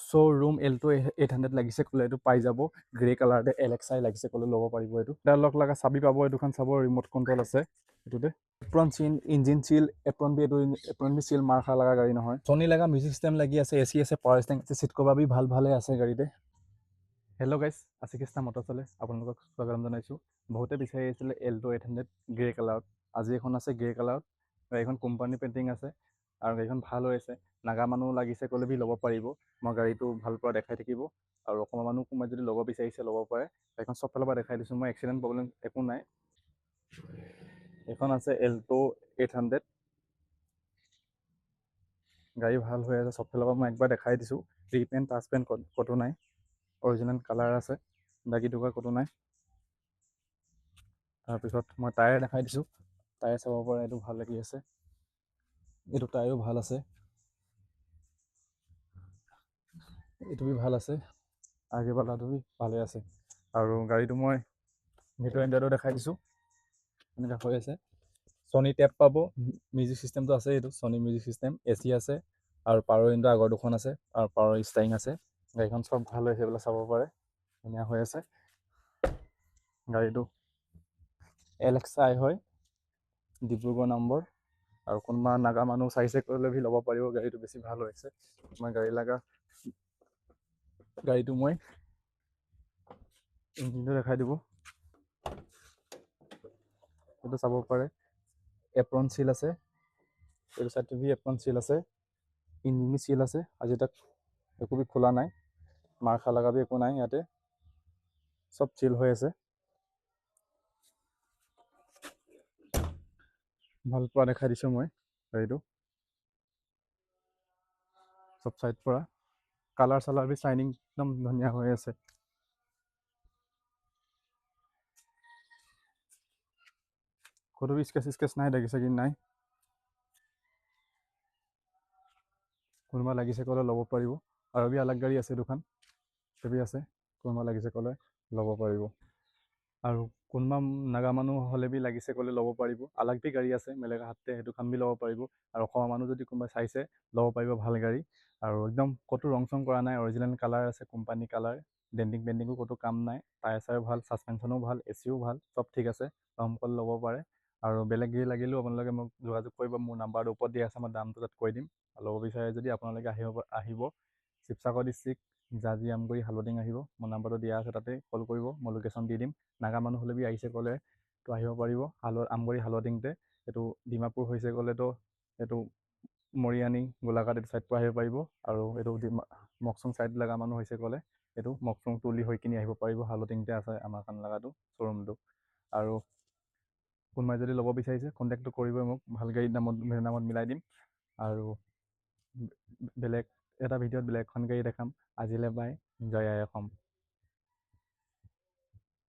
Showroom Alto 800 লাগিছে ক'লে এইটো পাই যাব। গ্ৰে কালাৰতে LXi লাগিছে ক'লে ল'ব পাৰিব। এইটো তাৰ লগ লগা চাবি পাব, এইটোখন চাব, ৰিম'ট কণ্ট্ৰল আছে এইটোতে। এপ্ৰন চিল, ইঞ্জিন চিল, এপ্ৰন বি, এইটো এপ্ৰন বি চিল মাৰ খা লগা গাড়ী নহয়। ছনী লগা মিউজিক চিষ্টেম লাগি আছে, AC আছে, পাৱাৰ ষ্টেৰিং আছে, চিট কভাৰ বি ভালে আছে গাড়ীতে। হেল্ল' গাইজ, আশিকৃষ্ণা মটৰচলে আপোনালোকক স্বাগতম জনাইছোঁ। বহুতে বিচাৰি আহিছিলে এল্টো 800 গ্ৰে কালাৰত। আজি এখন আছে গ্ৰে কালাৰত। গাড়ীখন কোম্পানী পেইণ্টিং আছে আৰু গাড়ীখন ভাল হৈ আছে। নাগা মানুহ লাগিছে ক'লে বি ল'ব পাৰিব। মই গাড়ীটো ভাল পৰা দেখাই থাকিব আৰু অসমৰ মানুহ কোনোবাই যদি ল'ব বিচাৰিছে ল'ব পাৰে। গাড়ীখন চব ফালৰ পৰা দেখাই দিছোঁ মই, এক্সিডেণ্ট প্ৰব্লেম একো নাই। এখন আছে এল্টো 800, গাড়ী ভাল হৈ আছে, চব ফালৰ পৰা মই একবাৰ দেখাই দিছোঁ। ৰিপেইণ্ট টাচপেইণ্ট ক'তো নাই, অৰিজিনেল কালাৰ আছে, দাগি টুকা ক'তো নাই। তাৰপিছত মই টায়াৰ দেখাই দিছোঁ, টায়াৰ চাব পৰা, এইটো ভাল লাগি আছে, এইটো টায়াৰো ভাল আছে, এইটো বি ভাল আছে, আগেবালাটো বি ভালে আছে। আৰু গাড়ীটো মই ভিতৰৰ ইণ্ডিয়াটো দেখাই দিছোঁ, এনেকুৱা হৈ আছে। ছনী টেপ পাব, মিউজিক চিষ্টেমটো আছে, এইটো ছনী মিউজিক চিষ্টেম, AC আছে আৰু পাৱাৰ উইণ্ডো আগৰ দুখন আছে আৰু পাৱাৰ ষ্টাৰিং আছে। গাড়ীখন চব ভাল হৈছে, এইবিলাক চাব পাৰে, ধুনীয়া হৈ আছে। গাড়ীটো LXi হয়, ডিব্ৰুগড় নম্বৰ। আৰু কোনোবা নাগা মানুহ চাইছে কৰিলে ভি ল'ব পাৰিব, গাড়ীটো বেছি ভাল হৈছে। মই গাড়ীটো মই ইঞ্জিনটো দেখাই দিব, এইটো চাব পাৰে, এপ্ৰন চিল আছে, এইটো চাইডটো বি এপ্ৰন চিল আছে, ইঞ্জিন চিল আছে, আজি তাক একো বি খোলা নাই, মাৰ খা লগা বি একো নাই, ইয়াতে চব চিল হৈ আছে। ভাল পৰা দেখাই দিছোঁ মই গাড়ীটো, চব চাইড পৰা কালাৰ চালাৰ বি চাইনিং একদম ধুনীয়া হৈ আছে। ক'তো বি স্কেচ নাই, দাগি চাগি নাই। কোনোবা লাগিছে ক'লে ল'ব পাৰিব। আৰু বি আলাগ গাড়ী আছে, দুখন বি আছে, কোনোবা লাগিছে ক'লে ল'ব পাৰিব। আৰু কোনোবা নাগা মানুহ হ'লে বি লাগিছে ক'লে ল'ব পাৰিব। আলাগ বি গাড়ী আছে মেলেগা হাতে, সেইটোখন বি ল'ব পাৰিব। আৰু অসমৰ মানুহ যদি কোনোবাই চাইছে ল'ব পাৰিব, ভাল গাড়ী। আৰু একদম ক'তো ৰং চং কৰা নাই, অৰিজিনেল কালাৰ আছে, কোম্পানী কালাৰ, ডেণ্টিং পেইণ্টিঙো ক'তো কাম নাই, টায়াৰ চায়াৰ ভাল, ছাছপেনশ্যনো ভাল, ACও ভাল, চব ঠিক আছে। কম ক'লে ল'ব পাৰে। আৰু বেলেগ গাড়ী লাগিলেও আপোনালোকে মোক যোগাযোগ কৰিব, মোৰ নাম্বাৰটো ওপৰত দিয়া আছে, মই দামটো তাত কৈ দিম। ল'ব বিচাৰে যদি আপোনালোকে আহিব শিৱসাগৰ ডিষ্ট্ৰিক্ট, জাজি আমগুৰি হালদিং আহিব, মোৰ নাম্বাৰটো দিয়া আছে, তাতে কল কৰিব, মই লোকেশ্যন দি দিম। নাগা মানুহ হ'লে বি আহিছে ক'লে তো আহিব পাৰিব, আমগুৰি হালদিংতে। এইটো ডিমাপুৰ হৈছে ক'লেতো এইটো মৰিয়ানী, গোলাঘাট এইটো ছাইড পৰা আহিব পাৰিব। আৰু এইটো মকচুং ছাইড লগা মানুহ হৈছে ক'লে এইটো মকচুং তুলি হৈ কিনি আহিব পাৰিব, হালদিংতে আছে আমাৰ খান লগাটো শ্ব'ৰুমটো। আৰু কোনোবাই যদি ল'ব বিচাৰিছে কণ্টেক্টটো কৰিবই মোক, ভাল গাড়ীৰ দামত মিলাই দিম। আৰু বেলেগ এটা ভিডিঅ'ত বেলেগ এখন গাড়ী দেখাম। আজিলৈ বাই, জয় আই অসম।